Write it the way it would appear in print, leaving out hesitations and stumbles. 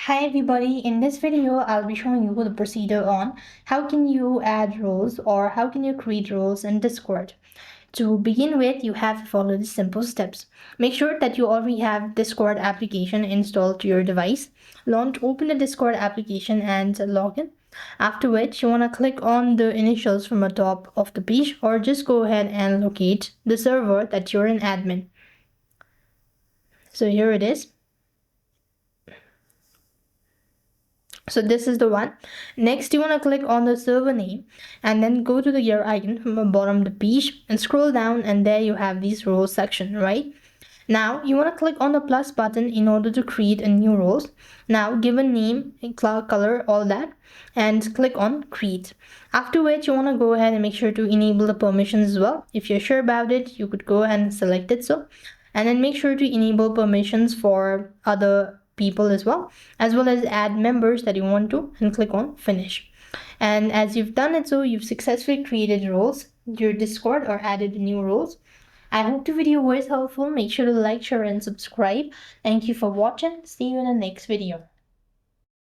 Hi everybody, in this video I'll be showing you the procedure on how can you add roles or how can you create roles in Discord. To begin with, you have to follow the simple steps. Make sure that you already have Discord application installed to your device. Open the Discord application and log in. After which, you want to click on the initials from the top of the page or just go ahead and locate the server that you're an admin. So here it is. So this is the one. Next, you want to click on the server name and then go to the gear icon from the bottom of the page and scroll down, and there you have these roles section, right? Now you want to click on the plus button in order to create a new roles. Now give a name, color, all that, and click on create. After which you want to go ahead and make sure to enable the permissions as well. If you're sure about it, you could go ahead and select it so, and then make sure to enable permissions for other people as well as add members that you want to, and click on finish. And as you've done it, so you've successfully created roles in your Discord or added new roles. I hope the video was helpful. Make sure to like, share, and subscribe. Thank you for watching. See you in the next video.